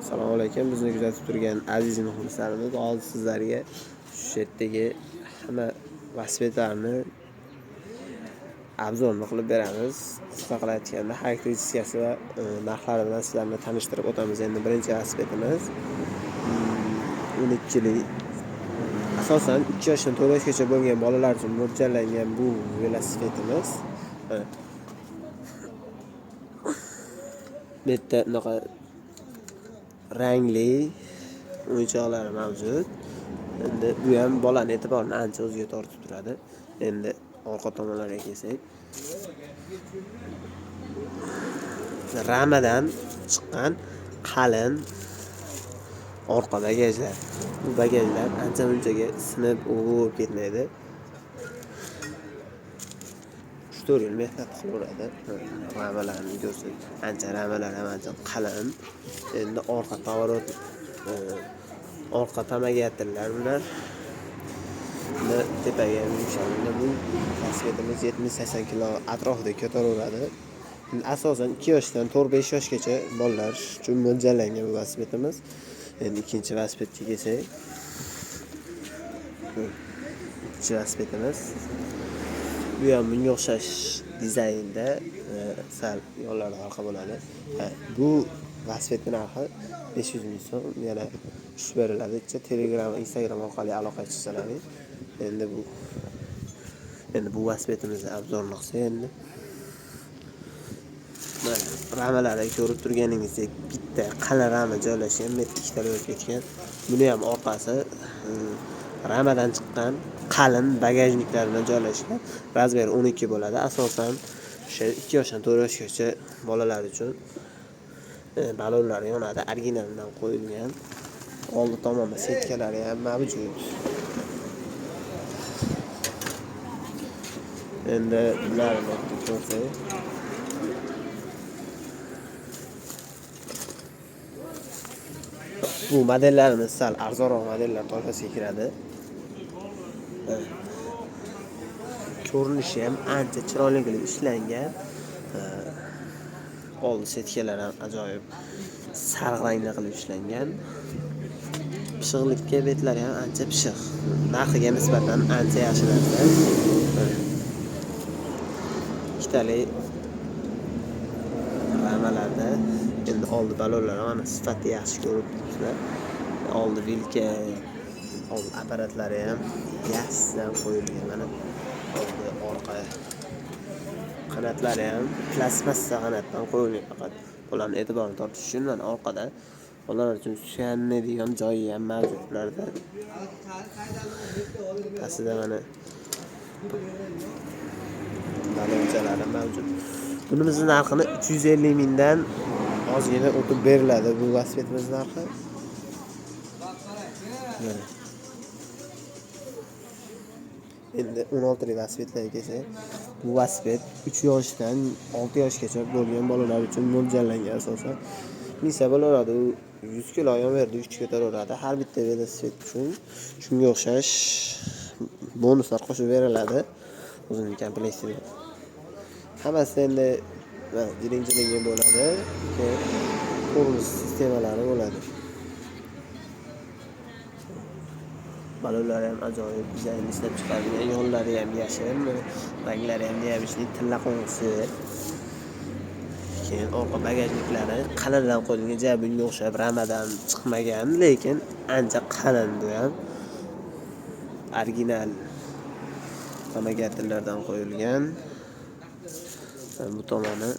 Assalomu alaykum. Bizni kuzatib turgan aziz muxlislarimiz, hozir sizlarga shu yerdagi hamma velosipedlarni obzorini qilib beramiz. Qisqa qilib aytganda, xarakteristikasi va narxlari bilan sizlarni tanishtirib o'tamiz. Endi birinchi velosipedimiz 12lik. Asosan 2 yoshdan 4 yoshgacha bo'lgan bolalar uchun mo'ljallangan bu velosipedimiz. Bu yerda bunaqa rangli o'yinchoqlar mavjud. Endi bu ham bolaning e'tiborini ancha o'ziga tortib turadi. Endi orqa tomonlarga kelsak, ramadan chiqqan qalin orqa bagajlar. Bu bagajlar ancha munchaga sinib o'g'ib ketmaydi. 4 yil mehnat qilaveradi. Ramalarni ko'rsak, ancha ramalar ham ancha qalin. Endi orqa pavorot, orqa tamagatirlar bular. Buni tepaga yumshalganda bu velosipedimiz 70-80 kilo atrofida ko'taraveradi. Asosan 2 yoshdan 4-5 yoshgacha bolalar uchun mo'ljallangan bu velosipedimiz. Endi ikkinchi velosipedga kelsak, ikkinchi velosipedimiz bu ham bunga o'xshash dizaynda, sal yo'llarda farqi bo'ladi. Bu velosipedning narxi 500 ming so'm. Yana tushib beriladi. Telegram va Instagram orqali aloqa chiqsalar. Endi bu velosipedimizni obzorini qilsak, endi ramalarni ko'rib turganingizdek bitta qalin rama joylashgan, ikkitali o'tib ketgan. Buni ham orqasi ramadan chiqqan qalin bagajniklar bilan joylashgan. Razmeri 12 bo'ladi. Asosan o'sha 2 yoshdan 4 yoshgacha bolalar uchun balonlar yonadi, originaldan qo'yilgan. Oldi tomonda setkalari ham mavjud. Endi bularni ko'rsak, bu modellarimiz sal arzonroq modellar toifasiga kiradi. Ko'rinishi ham ancha chiroyli qilib ishlangan. Oldi setkalar ham ajoyib sariq rangda qilib ishlangan. Pishiqlikka betlari ham ancha pishiq. Narxiga nisbatan ancha yaxshi narsa. Ikkitali ramalarda endi oldi balonlar mana sifati yaxshi ko'rib turibsizlar. Oldi vilka, oldi apparatlari ham yaxshidan qo'yilgan. Mana oldi orqa qanotlari ham plastmassa qanotdan qo'yilgan. Faqat ularning e'tiborini tortish uchun mana orqada bolalar uchun suyanadigan joyi ham mavjud ularda. Pastida mana balonchalar mavjud. Bunimizning narxini 350 mingdan ozgina o'tib beriladi bu velosipedimiz narxi. Endi 16 velosipedlarga kelsak, bu velosiped 3 yoshdan 6 yoshgacha bo'lgan bolalar uchun mo'ljallangan asosan. Minsa bo'laveradi, 100 kilo yon berdi, 3 ko'taraveradi. Har bitta velosiped uchun shunga o'xshash bonuslar qo'shib beriladi o'zining komplektida. Hammasi endi jiring-jiring bo'ladi. Tormoz sistemalari bo'ladi. Balonlari ham ajoyib dizayn ishlab chiqarilgan. Yo'llari ham yashil, ranglari ham deyamishli tilla qo'ng'isi. Keyin orqa bagajniklari qalindan qo'yilgan, bunga o'xshab ramadan chiqmagan, lekin ancha qalin bu ham. Original tamagatirlardan qo'yilgan. Bu tomoni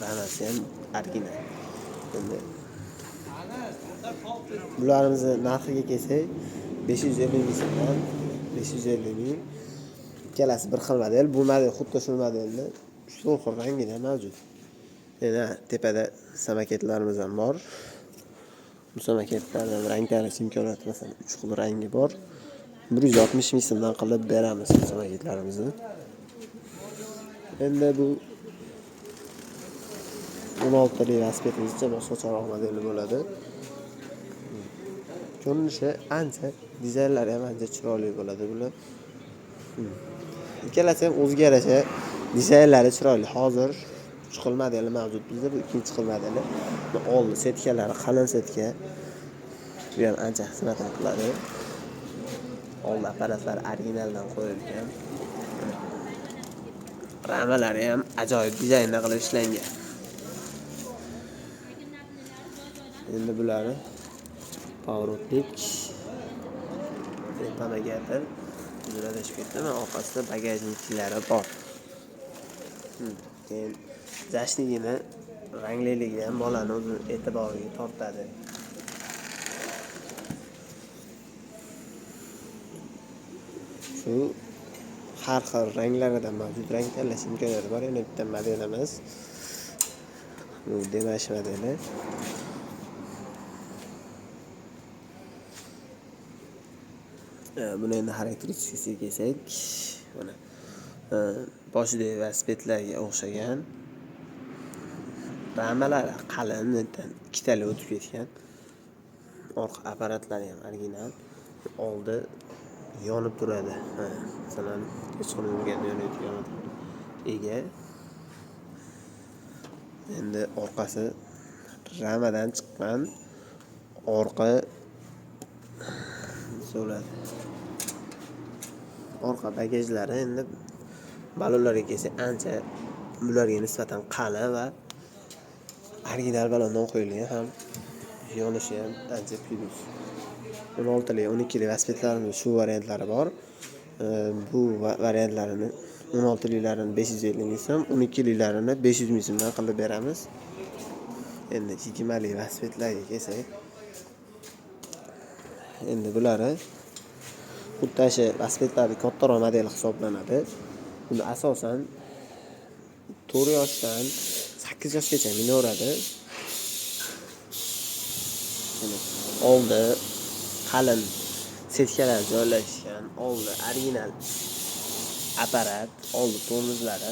ramasi ham original. Endi bularimizni narxiga kelsak, 550 ming so'mdan 550 ming. Ikkalasi bir xil model. Bu model xuddi shu modelni so'lxir rangida mavjud. Yana tepada samaketlarimiz ham bor. Bu samaketlardan rang tanlash imkoniyati masalan 3 xil rangi bor. 160 ming so'mdan qilib beramiz bu samaketlarimizni. Endi bu 16 li velosipedimizcha boshqacharoq modeli bo'ladi. Ko'rinishi ancha, dizaynlari ham ancha chiroyli bo'ladi bular. Ikkalasi ham o'ziga yarasha dizaynlari chiroyli. Hozir xil modeli mavjud bizda. Bu ikkinchi xil modeli. Oldi setkalari qalin setka. Bu ham ancha xizmatini qiladi. Oldi apparatlari originaldan qo'yilgan. Ramalari ham ajoyib dizaynda qilib ishlangan. Endi bularni pоворотник tempomagadir adashib ketdim. Orqasida bagajniklari bor. Keyin zashligini, rangliligi ham bolani o'z e'tiboriga tortadi. Shu har xil ranglarida mavjud, rang tanlash imkoniyati bor. Yana bitta model emas. Bu Demash modeli. Buni endi xarakteristikasiga kelsak, mana boshidagi velosipedlarga o'xshagan. Ramalari qalin, ikkitali o'tib ketgan. Orqa apparatlari ham original. Oldi yonib turadi. Masalan, kechqurun yurganda yonayotgan ega. Endi orqasi ramadan chiqqan. Orqa bo'ladi. Orqa bagajlari endi balonlarga kelsa ancha bularga nisbatan qalin va original balondan qo'yilgan, ham yonishi ham ancha plus. 16 li 12 li velosipedlarning shu variantlari bor. Bu variantlarini 16 lilarini 550 ming so'm, 12 lilarini 500 ming so'mdan qilib beramiz. Endi 20 li velosipedlarga kelsak, endi bulari xuddi velosipedlarning kattaroq modeli hisoblanadi. Buni asosan 4 yoshdan 8 yoshgacha minaveradi. Oldi qalin setkalar joylashgan, oldi original apparat, oldi tormozlari,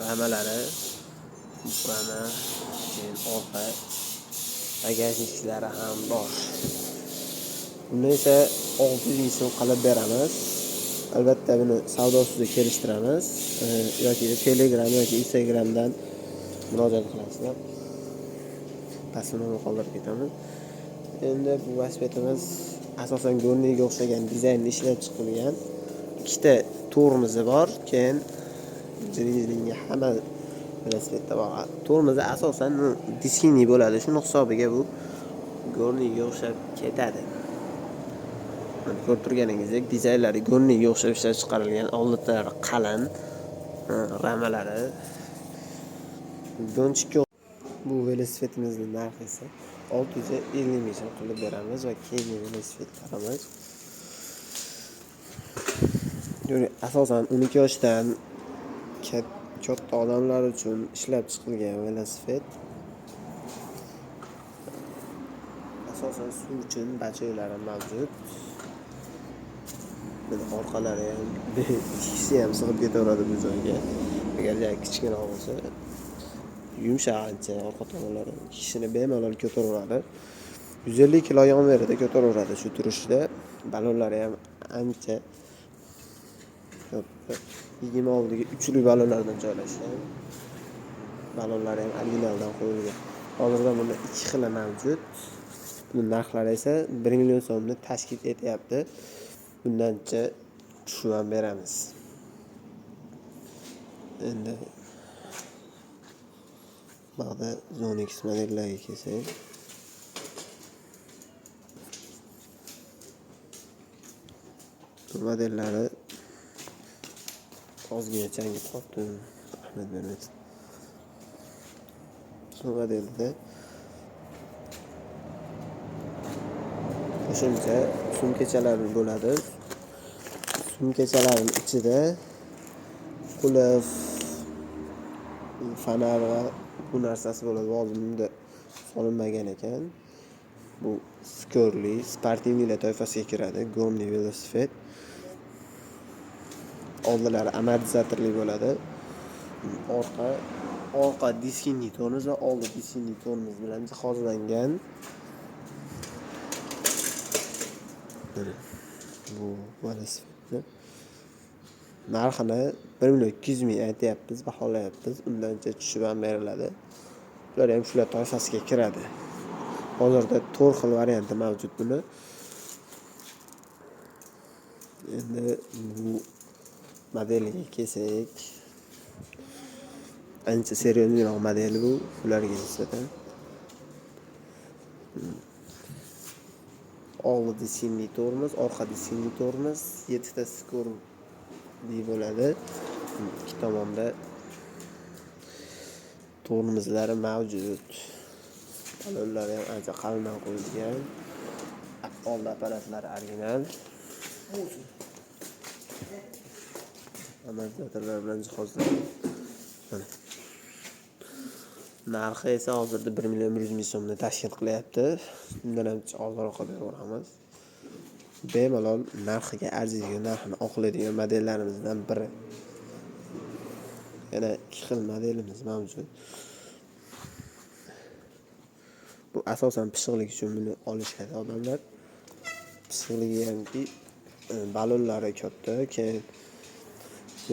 ramalari, rama, keyin orqa bagajniklari ham bor. Buni esa 600 ming so'm qilib beramiz. Albatta buni savdosiga kelishtiramiz. Yoki Telegram yoki Instagramdan murojaat qilasizlar. Pasini qoldirib ketamiz. Endi bu velosipedimiz asosan gorniga o'xshagan dizaynda ishlab chiqilgan. Ikkita tormozi bor, keyin jiringa hamma velosipedda bor. Tormozi asosan diskini bo'ladi. Shuni hisobiga bu gorniga o'xshab ketadi. Ko'rib turganingizdek dizaynlari gorniga o'xshab ishlab chiqarilgan. Oldlari qalin, ramalari gonchik. Bu velosipedimizning narxi esa 650 ming so'm qilib beramiz va keyingi velosipedlarimiz asosan 12 yoshdan katta odamlar uchun ishlab chiqilgan velosiped. Asosan suv uchun bachoylari mavjud. Buni orqalari ham kishi ham sig'ib ketaveradi bu joyga. Agar kichkina bo'lsa, yumshoq ancha orqa tomonlari kishini bemalol ko'taraveradi. 150 kilogram beradi, ko'taraveradi shu turishda. Balonlari ham ancha 20 oldagi 3 li balonlardan joylashgan. Balonlari ham originaldan qo'yilgan. Hozirda bunda 2 xili mavjud. Buning narxlari esa 1 million so'mni tashkil etyapti. Bundancha tushib ham beramiz. Endi ba'da Zonix modellarga kelsak, modellari ozgina changib qolibdi. Rahmat beramiz. Bu modelda qo'shimcha sumkachalar bo'ladi. Sumkachalarning ichida qulf, fonar va bu narsasi bo'ladi. Hozir bunda solinmagan ekan. Bu skorli, sportivniy toifasiga kiradi. Gorniy velosiped. Oldilari amortizatorli bo'ladi. Orqa diskinli tormoz va oldi diskinli tormoz bilan jihozlangan. Bu velosipedni narxini 1.200.000 aytyapmiz, baholayapmiz. Undancha tushib ham beriladi. Bular ham shular toifasiga kiradi. Hozirda 4 xil varianti mavjud buni. Endi bu modeliga kelsak, ancha seriozroq model bu, ularga nisbatan. Oldi diskinli tormoz, orqa diskinli tormoz, 7 ta skorli bo'ladi. Ikki tomonda tormozlari mavjud. Balonlar ham ancha qalindan qo'yilgan. Oldi apparatlari original. Amortizatorlar bilan jihozlangan. Narxi esa hozirda 1.100.000 so'mni tashkil qilyapti. Undan ham ozroq beraveramiz. Bemalol narxiga arziydigan, narxini oqlaydigan modellarimizdan biri. Yana 2 xil modelimiz mavjud. Bu asosan pishiqlik uchun buni olishadi odamlar. Pishiqligi hamki balonlari katta, keyin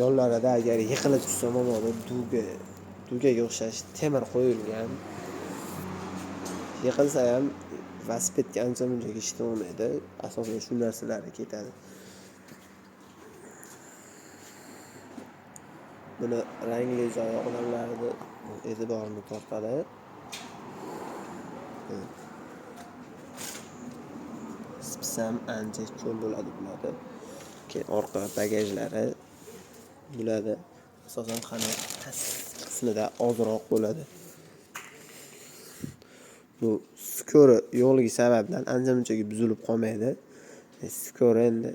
yonlarida agar yiqilib tushsa momoda dugaga o'xshash temir qo'yilgan. Yiqilsa ham velosipedga ancha munchaga ishlayolmaydi. Asosan shu narsalar ketadi. Buni rangli joyi odamlarni e'tiborini tortadi. Spsam ancha cho'l bo'ladi bularda. Keyin orqa bagajlari bo'ladi. Asosan past qismida ozroq bo'ladi. Bu skori yo'qligi sababdan ancha munchaga buzilib qolmaydi. Skor endi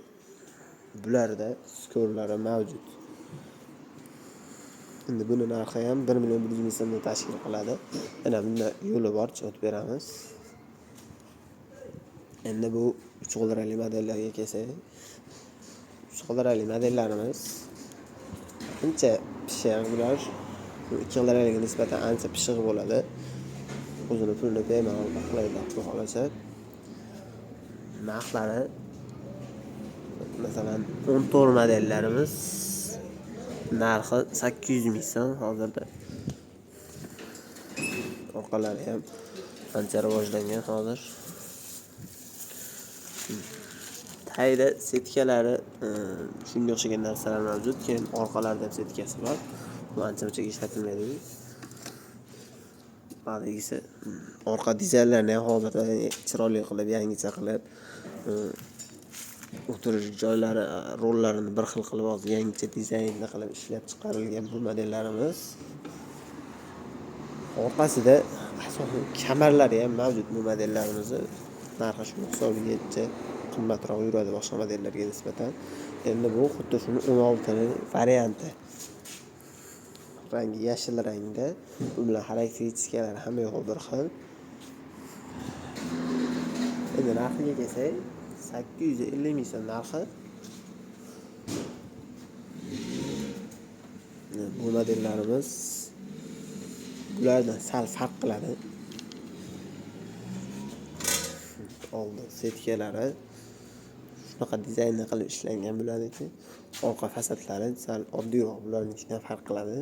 bularda skorlari mavjud. Endi buni narxi ham 1.100.000 so'mni tashkil qiladi. Yana bunda yo'li bor, chotib beramiz. Endi bu 3 g'ildirali modellarga kelsak, 3 g'ildirali modellarimiz ancha pishiq bular. 2 g'ildiraliga nisbatan ancha pishiq bo'ladi. O'zini pulini bemalol oqlaydi, xohlasa. Narxlari masalan 14 modellarimiz narxi 800.000 so'm hozirda. Orqalari ham ancha rivojlangan hozir. Tayda setkalari shunga o'xshagan narsalar mavjud. Keyin orqalarida ham setkasi bor. Bu ancha-munchaga ishlatilmaydi. Hozirgisi orqa dizaynlarini ham hozirda chiroyli qilib, yangicha qilib, o'tirish joylari, rollarini bir xil qilib, hozir yangicha dizaynda qilib ishlab chiqarilgan bu modellarimiz. Orqasida asosan kamarlari ham mavjud bu modellarimizni. Narxi shu hisobiga qimmatroq yuradi boshqa modellarga nisbatan. Endi bu xuddi shuni 16 varianti. Rangi yashil rangda. Bu bilan xarakteristikalari hamma yo'q bir xil. Endi narxiga kelsak, 850.000 so'm narxi. Bu modellarimiz bulardan sal farq qiladi. Oldi setkalari shunaqa dizaynda qilib ishlangan bo'ladiki, orqa fasadlari sal oddiyroq bularnikidan farq qiladi.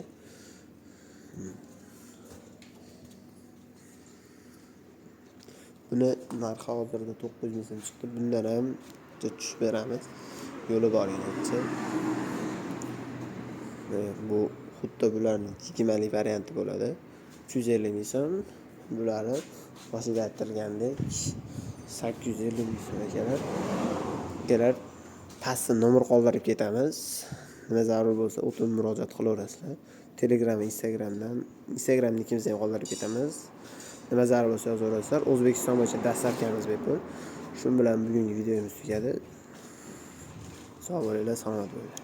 Buni narxi hozirda 900.000 so'm chiqdi. Bundan ham tushib beramiz. Yo'li bor edi. Bu xuddi bularning chigimali varianti bo'ladi. 350.000 so'm. Bularni boshida aytilgandek 850.000 so'm ekanlar. Kelar pastda nomer qoldirib ketamiz. Nima zarur bo'lsa o'tib murojaat qilaverasizlar. Telegram va Instagramnikimizni ham qoldirib ketamiz. Nima zarur bo'lsa yozaverasizlar. O'zbekiston bo'yicha dastlabkamiz bepul. Shu bilan bugungi videomiz tugadi. Sog' bo'linglar, salomat bo'linglar.